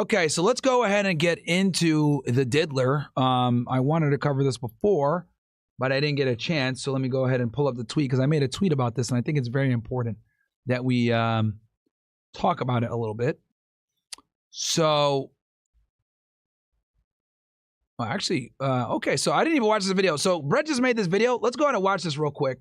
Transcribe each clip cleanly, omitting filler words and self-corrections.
Okay, so let's go ahead and get into the diddler. I wanted to cover this before, but I didn't get a chance. So let me go ahead and pull up the tweet because I made a tweet about this, and I think it's very important that we talk about it a little bit. So, okay, so I didn't even watch this video. So Brett just made this video. Let's go ahead and watch this real quick.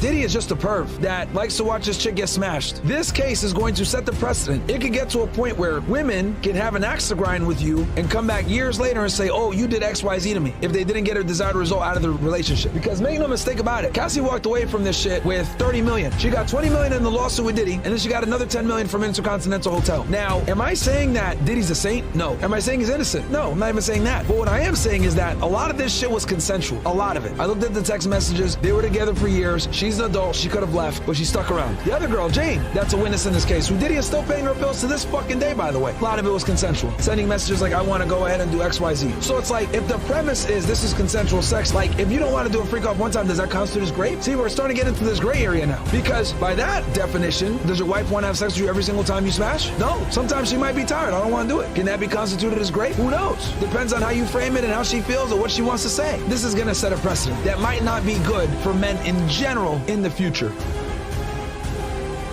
Diddy is just a perv that likes to watch his chick get smashed. This case is going to set the precedent. It could get to a point where women can have an axe to grind with you and come back years later and say, oh, you did X, Y, Z to me, if they didn't get a desired result out of the relationship. Because make no mistake about it, Cassie walked away from this shit with 30 million. She got 20 million in the lawsuit with Diddy, and then she got another 10 million from Intercontinental Hotel. Now, am I saying that Diddy's a saint? No. Am I saying he's innocent? No, I'm not even saying that. But what I am saying is that a lot of this shit was consensual. A lot of it. I looked at the text messages. They were together for years. She's an adult. She could have left, but she stuck around. The other girl, Jane, that's a witness in this case, who Diddy is still paying her bills to this fucking day, by the way. A lot of it was consensual. Sending messages like, I want to go ahead and do X, Y, Z. So it's like, if the premise is this is consensual sex, like, if you don't want to do a freak off one time, does that constitute as rape? See, we're starting to get into this gray area now. Because by that definition, does your wife want to have sex with you every single time you smash? No. Sometimes she might be tired. I don't want to do it. Can that be constituted as rape? Who knows? Depends on how you frame it and how she feels or what she wants to say. This is going to set a precedent that might not be good for men in general in the future.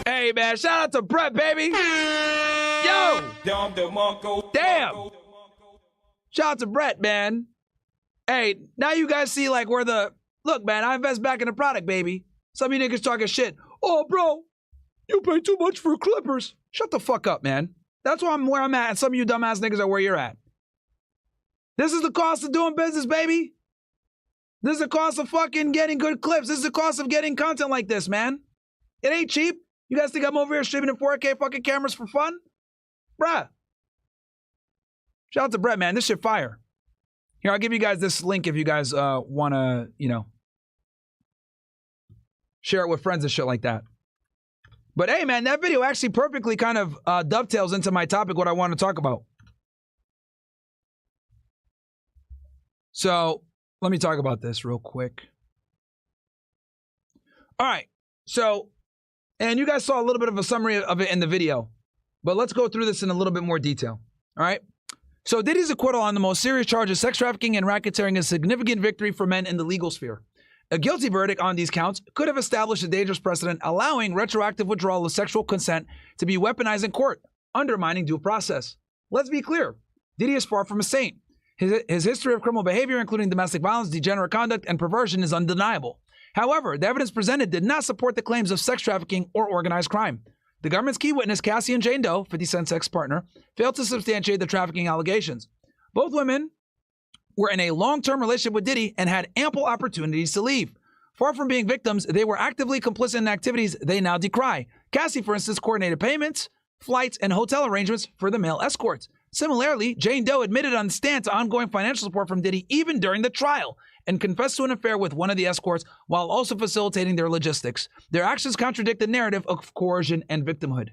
Hey, man, shout out to Brett, baby. Yo. Damn. Shout out to Brett, man. Hey, now you guys see, like, where the... Look, man, I invest back in the product, baby. Some of you niggas talking shit. Oh, bro, you pay too much for Clippers. Shut the fuck up, man. That's where I'm at, and some of you dumbass niggas are where you're at. This is the cost of doing business, baby. This is the cost of fucking getting good clips. This is the cost of getting content like this, man. It ain't cheap. You guys think I'm over here streaming in 4K fucking cameras for fun? Bruh. Shout out to Brett, man. This shit fire. Here, I'll give you guys this link if you guys want to, you know, share it with friends and shit like that. But hey, man, that video actually perfectly kind of dovetails into my topic, what I want to talk about. So let me talk about this real quick. All right. So, and you guys saw a little bit of a summary of it in the video, but let's go through this in a little bit more detail. All right. So Diddy's acquittal on the most serious charges, sex trafficking and racketeering, is a significant victory for men in the legal sphere. A guilty verdict on these counts could have established a dangerous precedent, allowing retroactive withdrawal of sexual consent to be weaponized in court, undermining due process. Let's be clear. Diddy is far from a saint. His history of criminal behavior, including domestic violence, degenerate conduct, and perversion, is undeniable. However, the evidence presented did not support the claims of sex trafficking or organized crime. The government's key witness, Cassie and Jane Doe, 50 Cent's ex-partner, failed to substantiate the trafficking allegations. Both women were in a long-term relationship with Diddy and had ample opportunities to leave. Far from being victims, they were actively complicit in activities they now decry. Cassie, for instance, coordinated payments, flights, and hotel arrangements for the male escorts. Similarly, Jane Doe admitted on the stand to ongoing financial support from Diddy even during the trial and confessed to an affair with one of the escorts while also facilitating their logistics. Their actions contradict the narrative of coercion and victimhood.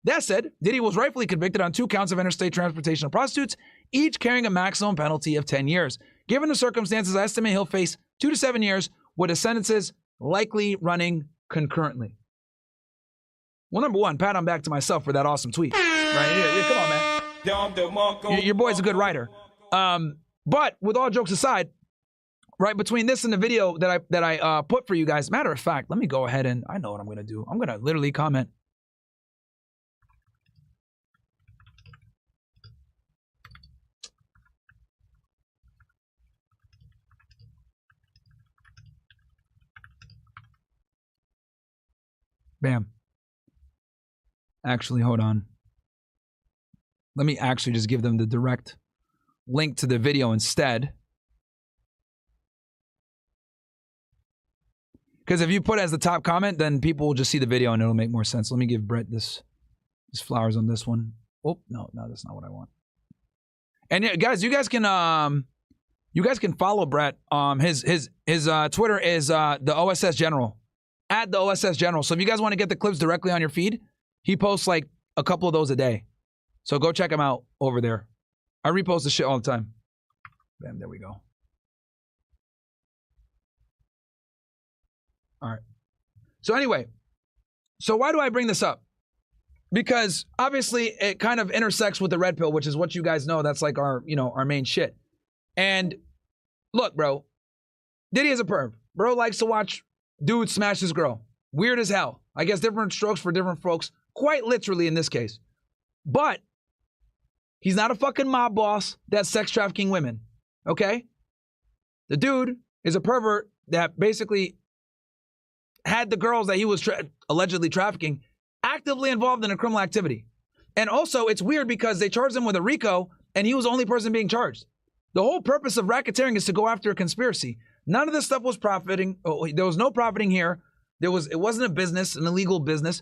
That said, Diddy was rightfully convicted on 2 counts of interstate transportation of prostitutes, each carrying a maximum penalty of 10 years. Given the circumstances, I estimate he'll face 2 to 7 years, with the sentences likely running concurrently. Well, number one, pat on back to myself for that awesome tweet. Right? Yeah, come on, man. Your boy's a good writer. But with all jokes aside, right, between this and the video that I put for you guys, matter of fact, let me go ahead and I know what I'm going to do. I'm going to literally comment. Bam. Actually, hold on. Let me actually just give them the direct link to the video instead. Because if you put it as the top comment, then people will just see the video and it'll make more sense. Let me give Brett this flowers on this one. Oh, no, that's not what I want. And yeah, guys, you guys can follow Brett. His Twitter is the OSS General. At the OSS General. So if you guys want to get the clips directly on your feed, he posts like a couple of those a day. So go check him out over there. I repost the shit all the time. Bam, there we go. All right. So anyway, So why do I bring this up? Because obviously it kind of intersects with the red pill, which is what you guys know. That's like our, our main shit. And look, bro, Diddy is a perv. Bro likes to watch dudes smash his girl. Weird as hell. I guess different strokes for different folks, quite literally in this case. But he's not a fucking mob boss that's sex trafficking women, okay? The dude is a pervert that basically had the girls that he was allegedly trafficking actively involved in a criminal activity. And also, it's weird because they charged him with a RICO, and he was the only person being charged. The whole purpose of racketeering is to go after a conspiracy. None of this stuff was profiting. There was no profiting here. It wasn't a business, an illegal business.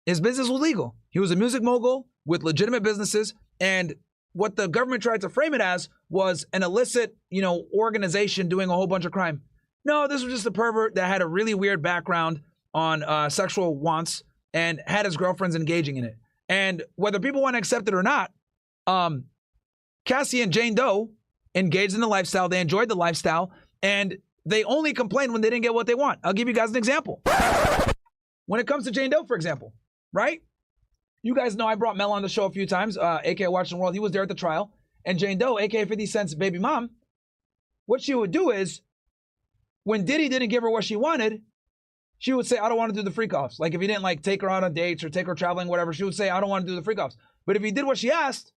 His business was legal. He was a music mogul with legitimate businesses, and what the government tried to frame it as was an illicit, organization doing a whole bunch of crime. No, this was just a pervert that had a really weird background on sexual wants and had his girlfriends engaging in it. And whether people want to accept it or not, Cassie and Jane Doe engaged in the lifestyle. They enjoyed the lifestyle, and they only complained when they didn't get what they want. I'll give you guys an example. When it comes to Jane Doe, for example, right? You guys know I brought Mel on the show a few times, a.k.a. Watching the World. He was there at the trial. And Jane Doe, a.k.a. 50 Cent's baby mom, what she would do is, when Diddy didn't give her what she wanted, she would say, I don't want to do the freak-offs. Like if he didn't take her out on dates or take her traveling, whatever, she would say, I don't want to do the freak-offs. But if he did what she asked,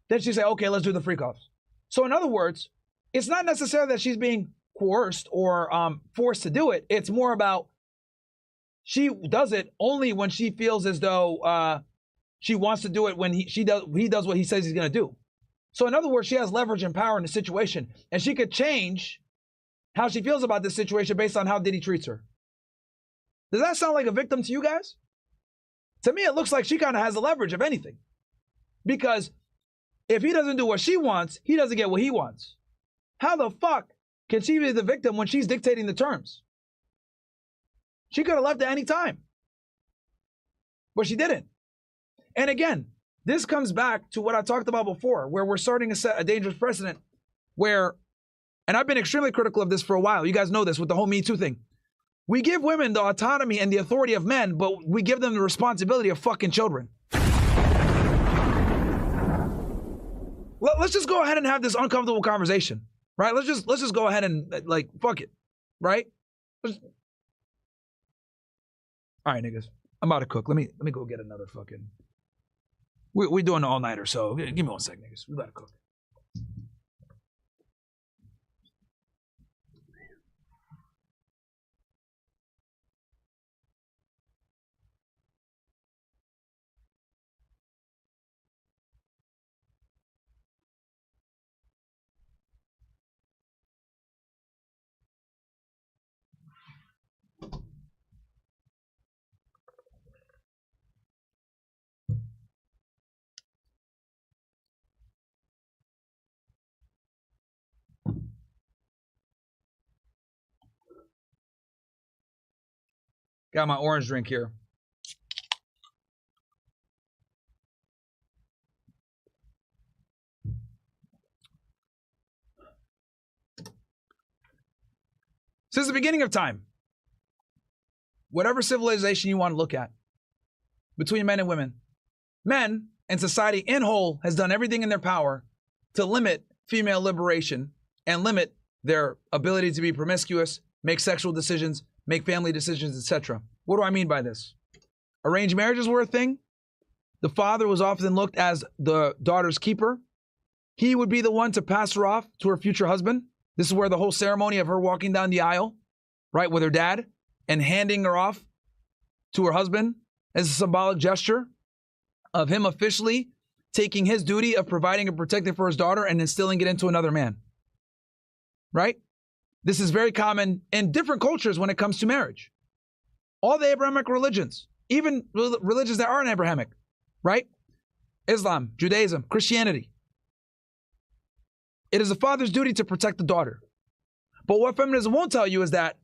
then she'd say, okay, let's do the freak-offs. So in other words, it's not necessarily that she's being coerced or forced to do it. It's more about she does it only when she feels as though she wants to do it when he does what he says he's going to do. So in other words, she has leverage and power in the situation, and she could change how she feels about this situation based on how Diddy treats her. Does that sound like a victim to you guys? To me, it looks like she kind of has the leverage, if anything. Because if he doesn't do what she wants, he doesn't get what he wants. How the fuck can she be the victim when she's dictating the terms? She could have left at any time. But she didn't. And again, this comes back to what I talked about before, where we're starting to set a dangerous precedent where, and I've been extremely critical of this for a while. You guys know this with the whole Me Too thing. We give women the autonomy and the authority of men, but we give them the responsibility of fucking children. Let's just go ahead and have this uncomfortable conversation, right? Let's just go ahead and fuck it, right? All right, niggas, I'm about to cook. Let me go get another fucking. We're doing an all-nighter, so give me 1 sec, niggas. We gotta cook. Got my orange drink here. Since the beginning of time, whatever civilization you want to look at, between men and women, men and society in whole has done everything in their power to limit female liberation and limit their ability to be promiscuous, make sexual decisions, make family decisions, etc. What do I mean by this? Arranged marriages were a thing. The father was often looked as the daughter's keeper. He would be the one to pass her off to her future husband. This is where the whole ceremony of her walking down the aisle, right, with her dad and handing her off to her husband as a symbolic gesture of him officially taking his duty of providing and protecting for his daughter and instilling it into another man, right? This is very common in different cultures when it comes to marriage. All the Abrahamic religions, even religions that aren't Abrahamic, right? Islam, Judaism, Christianity. It is the father's duty to protect the daughter. But what feminism won't tell you is that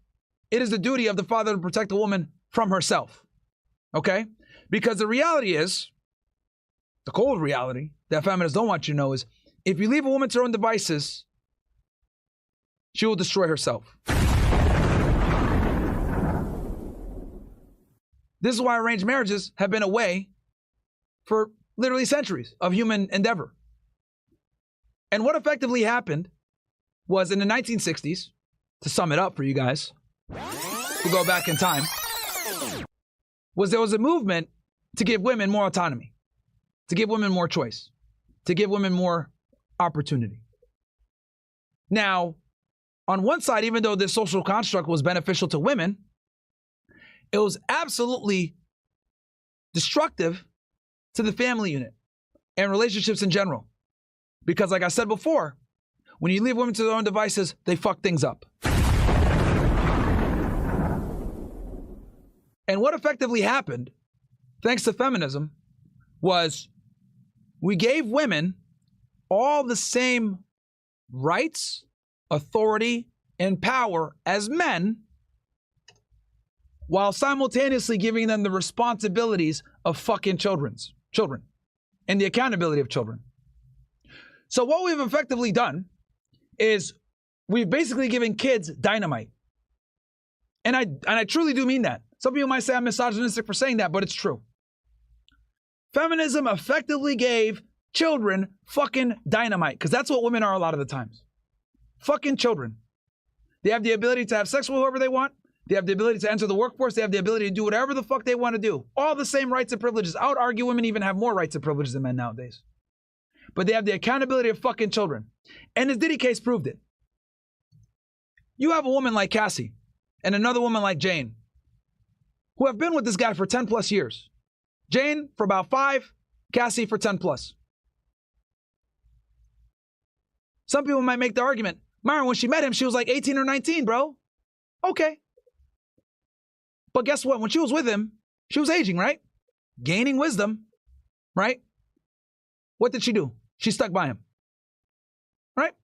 it is the duty of the father to protect the woman from herself, okay? Because the reality is, the cold reality that feminists don't want you to know is, if you leave a woman to her own devices, she will destroy herself. This is why arranged marriages have been a way for literally centuries of human endeavor. And what effectively happened was in the 1960s, to sum it up for you guys, to go back in time, was there was a movement to give women more autonomy, to give women more choice, to give women more opportunity. Now, on one side, even though this social construct was beneficial to women, it was absolutely destructive to the family unit and relationships in general. Because like I said before, when you leave women to their own devices, they fuck things up. And what effectively happened, thanks to feminism, was we gave women all the same rights, authority, and power as men, while simultaneously giving them the responsibilities of fucking children and the accountability of children. So what we've effectively done is we've basically given kids dynamite. And I truly do mean that. Some people might say I'm misogynistic for saying that, but it's true. Feminism effectively gave children fucking dynamite, because that's what women are a lot of the times. Fucking children. They have the ability to have sex with whoever they want. They have the ability to enter the workforce. They have the ability to do whatever the fuck they want to do. All the same rights and privileges. I would argue women even have more rights and privileges than men nowadays. But they have the accountability of fucking children. And this Diddy case proved it. You have a woman like Cassie and another woman like Jane who have been with this guy for 10 plus years. Jane for about 5, Cassie for 10 plus. Some people might make the argument, Myron, when she met him, she was like 18 or 19, bro. Okay. But guess what? When she was with him, she was aging, right? Gaining wisdom, right? What did she do? She stuck by him, right?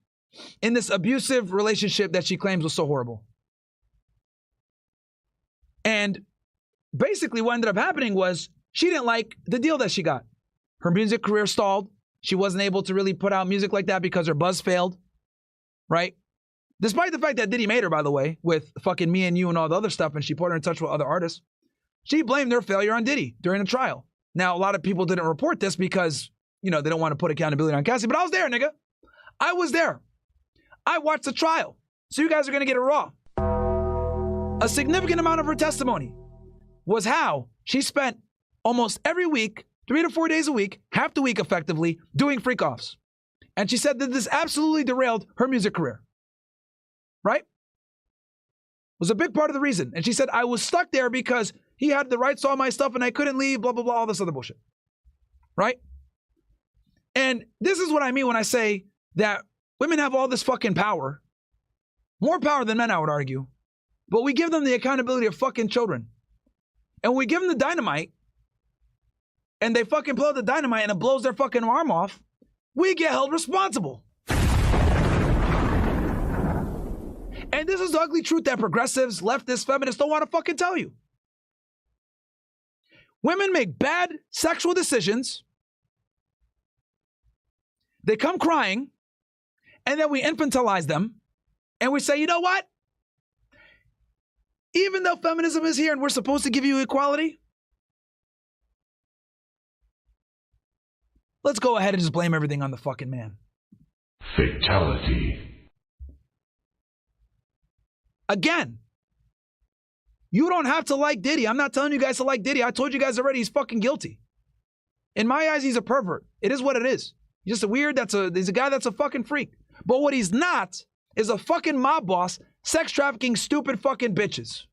In this abusive relationship that she claims was so horrible. And basically what ended up happening was she didn't like the deal that she got. Her music career stalled. She wasn't able to really put out music like that because her buzz failed, right? Despite the fact that Diddy made her, by the way, with fucking Me and You and all the other stuff, and she put her in touch with other artists, she blamed her failure on Diddy during the trial. Now, a lot of people didn't report this because, you know, they don't want to put accountability on Cassie, but I was there, nigga. I was there. I watched the trial. So you guys are going to get it raw. A significant amount of her testimony was how she spent almost every week, 3 to 4 days a week, half the week effectively, doing freak-offs. And she said that this absolutely derailed her music career. Right? Was a big part of the reason. And she said, I was stuck there because he had the rights to all my stuff and I couldn't leave, blah, blah, blah, all this other bullshit. Right? And this is what I mean when I say that women have all this fucking power. More power than men, I would argue. But we give them the accountability of fucking children. And we give them the dynamite and they fucking blow the dynamite and it blows their fucking arm off. We get held responsible. And this is the ugly truth that progressives, leftists, feminists don't want to fucking tell you. Women make bad sexual decisions. They come crying, and then we infantilize them, and we say, you know what? Even though feminism is here and we're supposed to give you equality, let's go ahead and just blame everything on the fucking man. Fatality. Again, you don't have to like Diddy. I'm not telling you guys to like Diddy. I told you guys already, he's fucking guilty. In my eyes, he's a pervert. It is what it is. He's just a weird, he's a guy that's a fucking freak. But what he's not is a fucking mob boss, sex trafficking, stupid fucking bitches.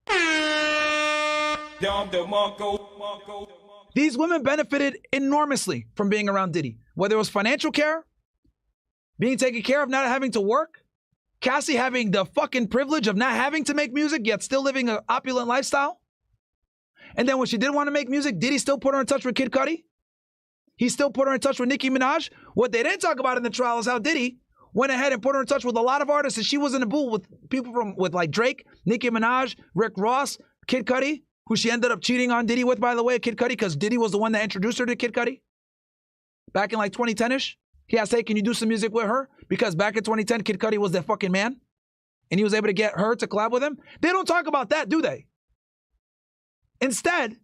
These women benefited enormously from being around Diddy. Whether it was financial care, being taken care of, not having to work, Cassie having the fucking privilege of not having to make music, yet still living an opulent lifestyle. And then when she didn't want to make music, Diddy still put her in touch with Kid Cudi. He still put her in touch with Nicki Minaj. What they didn't talk about in the trial is how Diddy went ahead and put her in touch with a lot of artists, and she was in the booth with people with like Drake, Nicki Minaj, Rick Ross, Kid Cudi, who she ended up cheating on Diddy with, by the way, Kid Cudi, because Diddy was the one that introduced her to Kid Cudi back in like 2010-ish. He asked, hey, can you do some music with her? Because back in 2010, Kid Cudi was their fucking man. And he was able to get her to collab with him. They don't talk about that, do they? Instead,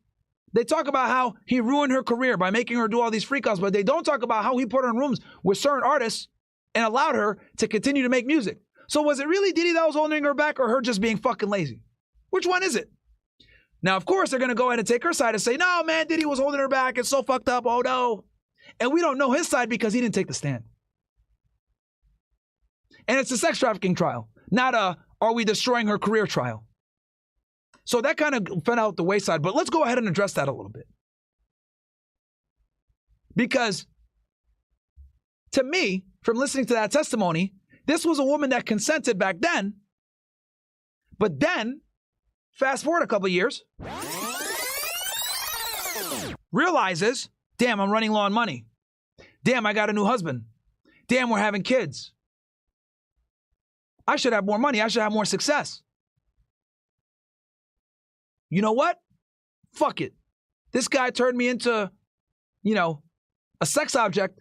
They talk about how he ruined her career by making her do all these freakouts, but they don't talk about how he put her in rooms with certain artists and allowed her to continue to make music. So was it really Diddy that was holding her back or her just being fucking lazy? Which one is it? Now, of course, they're going to go ahead and take her side and say, no, man, Diddy was holding her back. It's so fucked up. Oh, no. And we don't know his side because he didn't take the stand. And it's a sex trafficking trial, not a are we destroying her career trial. So that kind of fell out the wayside. But let's go ahead and address that a little bit. Because to me, from listening to that testimony, this was a woman that consented back then. But then, fast forward a couple of years, realizes, damn, I'm running low on money. Damn, I got a new husband. Damn, we're having kids. I should have more money. I should have more success. You know what? Fuck it. This guy turned me into, a sex object.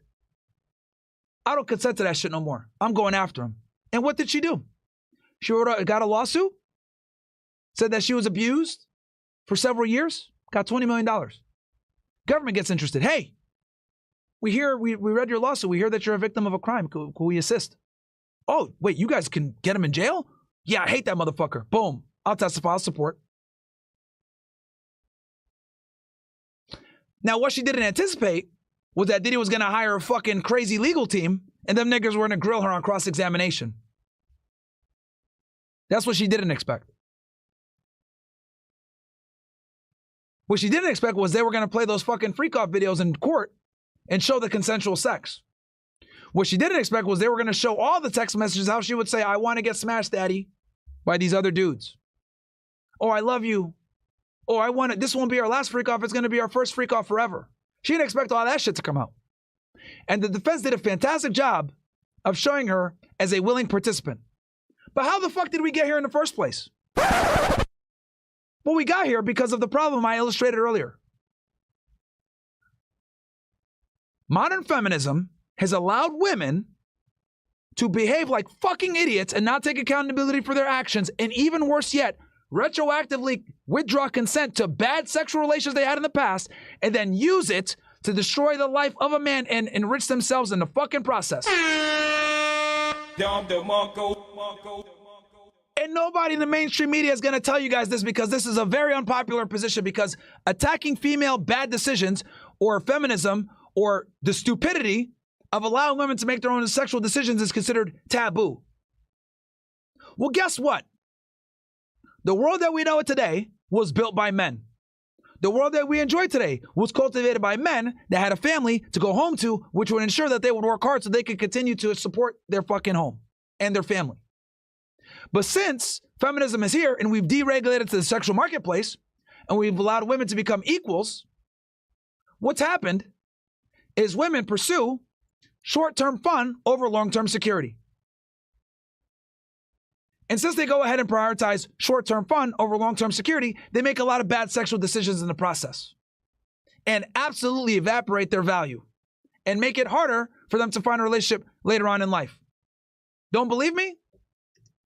I don't consent to that shit no more. I'm going after him. And what did she do? She got a lawsuit, said that she was abused for several years, got $20 million. Government gets interested. Hey, we read your lawsuit. We hear that you're a victim of a crime. Could we assist? Oh, wait, you guys can get him in jail? Yeah, I hate that motherfucker. Boom. I'll testify. I'll support. Now, what she didn't anticipate was that Diddy was going to hire a fucking crazy legal team and them niggas were going to grill her on cross-examination. That's what she didn't expect. What she didn't expect was they were going to play those fucking freak-off videos in court and show the consensual sex. What she didn't expect was they were going to show all the text messages, how she would say, I want to get smashed, daddy, by these other dudes. Oh, I love you. Oh, this won't be our last freak-off. It's going to be our first freak-off forever. She didn't expect all that shit to come out. And the defense did a fantastic job of showing her as a willing participant. But how the fuck did we get here in the first place? Well, we got here because of the problem I illustrated earlier. Modern feminism has allowed women to behave like fucking idiots and not take accountability for their actions, and even worse yet, retroactively withdraw consent to bad sexual relations they had in the past, and then use it to destroy the life of a man and enrich themselves in the fucking process. And nobody in the mainstream media is going to tell you guys this because this is a very unpopular position, because attacking female bad decisions or feminism or the stupidity of allowing women to make their own sexual decisions is considered taboo. Well, guess what? The world that we know today was built by men. The world that we enjoy today was cultivated by men that had a family to go home to, which would ensure that they would work hard so they could continue to support their fucking home and their family. But since feminism is here and we've deregulated to the sexual marketplace and we've allowed women to become equals, what's happened is women pursue short-term fun over long-term security. And since they go ahead and prioritize short-term fun over long-term security, they make a lot of bad sexual decisions in the process and absolutely evaporate their value and make it harder for them to find a relationship later on in life. Don't believe me?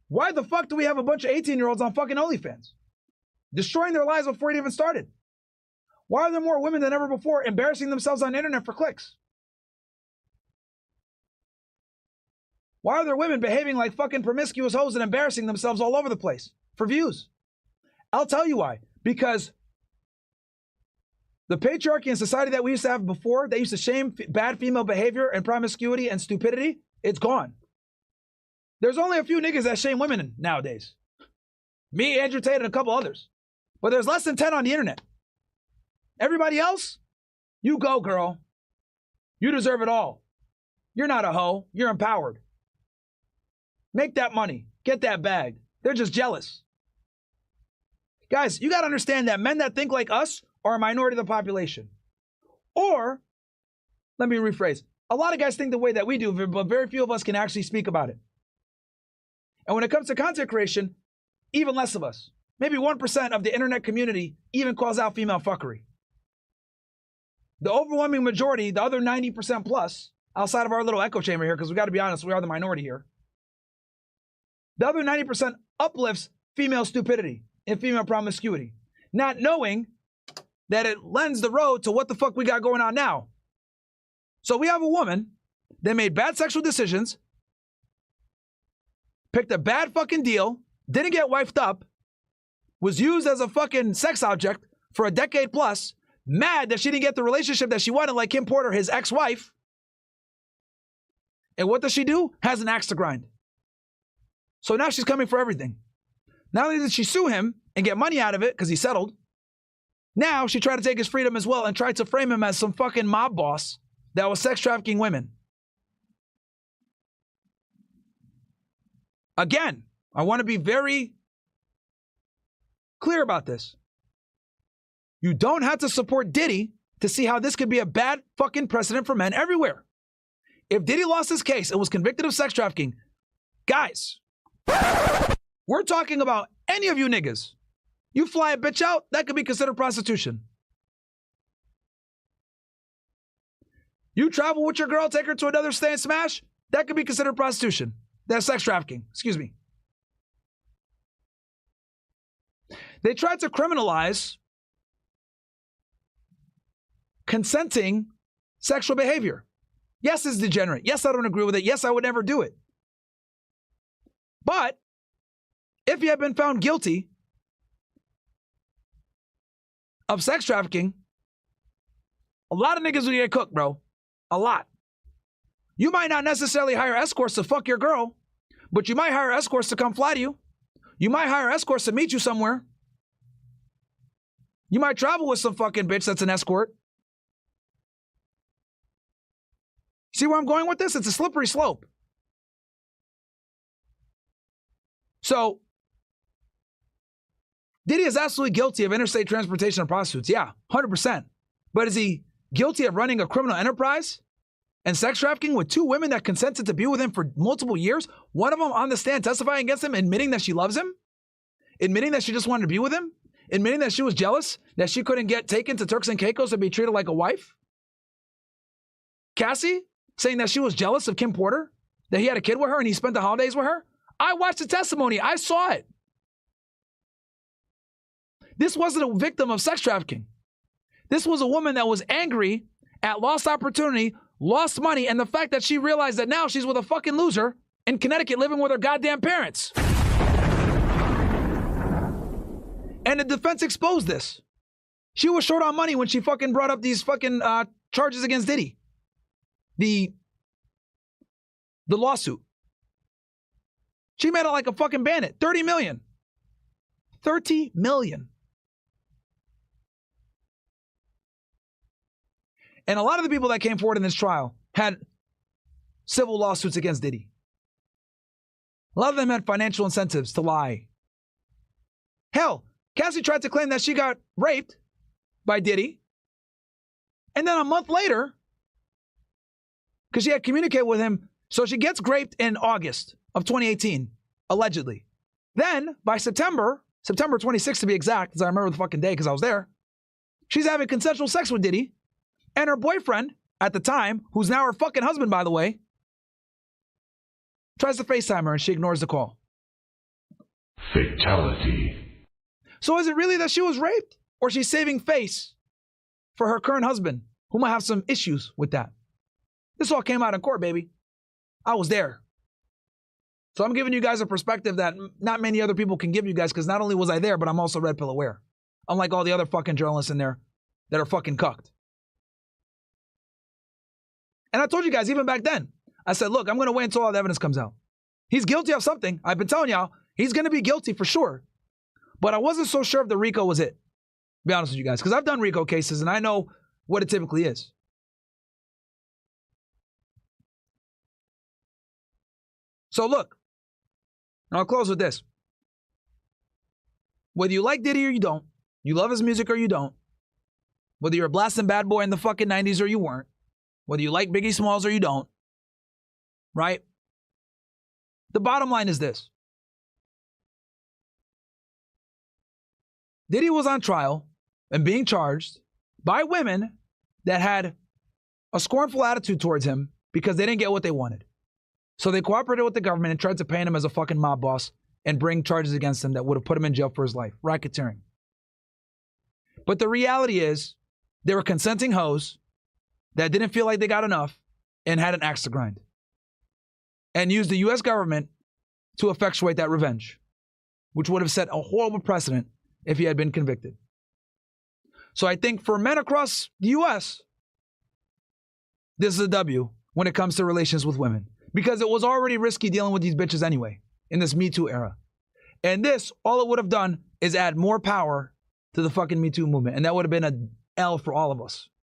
Why the fuck do we have a bunch of 18-year-olds on fucking OnlyFans? Destroying their lives before it even started. Why are there more women than ever before embarrassing themselves on the internet for clicks? Why are there women behaving like fucking promiscuous hoes and embarrassing themselves all over the place for views? I'll tell you why. Because the patriarchy and society that we used to have before, that used to shame bad female behavior and promiscuity and stupidity, it's gone. There's only a few niggas that shame women nowadays. Me, Andrew Tate, and a couple others. But there's less than 10 on the internet. Everybody else, you go, girl. You deserve it all. You're not a hoe. You're empowered. Make that money. Get that bag. They're just jealous. Guys, you got to understand that men that think like us are a minority of the population. Or, let me rephrase, a lot of guys think the way that we do, but very few of us can actually speak about it. And when it comes to content creation, even less of us. Maybe 1% of the internet community even calls out female fuckery. The overwhelming majority, the other 90% plus, outside of our little echo chamber here, because we got to be honest, we are the minority here. The other 90% uplifts female stupidity and female promiscuity, not knowing that it lends the road to what the fuck we got going on now. So we have a woman that made bad sexual decisions, picked a bad fucking deal, didn't get wifed up, was used as a fucking sex object for a decade plus, mad that she didn't get the relationship that she wanted, like Kim Porter, his ex-wife. And what does she do? Has an axe to grind. So now she's coming for everything. Not only did she sue him and get money out of it because he settled, now she tried to take his freedom as well and tried to frame him as some fucking mob boss that was sex trafficking women. Again, I want to be very clear about this. You don't have to support Diddy to see how this could be a bad fucking precedent for men everywhere. If Diddy lost his case and was convicted of sex trafficking, guys, we're talking about any of you niggas. You fly a bitch out, that could be considered prostitution. You travel with your girl, take her to another stay and smash, that could be considered prostitution. That's sex trafficking. Excuse me. They tried to criminalize consenting sexual behavior. Yes, it's degenerate. Yes, I don't agree with it. Yes, I would never do it. But if you have been found guilty of sex trafficking, a lot of niggas will get cooked, bro. A lot. You might not necessarily hire escorts to fuck your girl, but you might hire escorts to come fly to you. You might hire escorts to meet you somewhere. You might travel with some fucking bitch that's an escort. See where I'm going with this? It's a slippery slope. So, Diddy is absolutely guilty of interstate transportation of prostitutes. Yeah, 100%. But is he guilty of running a criminal enterprise and sex trafficking with two women that consented to be with him for multiple years? One of them on the stand testifying against him, admitting that she loves him? Admitting that she just wanted to be with him? Admitting that she was jealous that she couldn't get taken to Turks and Caicos and be treated like a wife? Cassie saying that she was jealous of Kim Porter, that he had a kid with her and he spent the holidays with her? I watched the testimony. I saw it. This wasn't a victim of sex trafficking. This was a woman that was angry at lost opportunity, lost money, and the fact that she realized that now she's with a fucking loser in Connecticut living with her goddamn parents. And the defense exposed this. She was short on money when she fucking brought up these fucking charges against Diddy. The lawsuit. She made it like a fucking bandit. 30 million. 30 million. And a lot of the people that came forward in this trial had civil lawsuits against Diddy. A lot of them had financial incentives to lie. Hell, Cassie tried to claim that she got raped by Diddy. And then a month later, because she had communicated with him, so she gets raped in August of 2018, allegedly. Then, by September 26th to be exact, because I remember the fucking day because I was there, she's having consensual sex with Diddy. And her boyfriend, at the time, who's now her fucking husband, by the way, tries to FaceTime her and she ignores the call. Fatality. So is it really that she was raped? Or she's saving face for her current husband, who might have some issues with that? This all came out in court, baby. I was there. So I'm giving you guys a perspective that not many other people can give you guys, because not only was I there, but I'm also red pill aware. Unlike all the other fucking journalists in there that are fucking cucked. And I told you guys, even back then, I said, look, I'm going to wait until all the evidence comes out. He's guilty of something. I've been telling y'all, he's going to be guilty for sure. But I wasn't so sure if the RICO was it. To be honest with you guys, because I've done RICO cases and I know what it typically is. So look, and I'll close with this. Whether you like Diddy or you don't, you love his music or you don't, whether you're a blasting bad boy in the fucking 90s or you weren't, whether you like Biggie Smalls or you don't, right? The bottom line is this. Diddy was on trial and being charged by women that had a scornful attitude towards him because they didn't get what they wanted. So they cooperated with the government and tried to paint him as a fucking mob boss and bring charges against him that would have put him in jail for his life. Racketeering. But the reality is, they were consenting hoes that didn't feel like they got enough and had an axe to grind. And used the U.S. government to effectuate that revenge, which would have set a horrible precedent if he had been convicted. So I think for men across the U.S., this is a W when it comes to relations with women. Because it was already risky dealing with these bitches anyway in this Me Too era. And this, all it would have done is add more power to the fucking Me Too movement. And that would have been a L for all of us.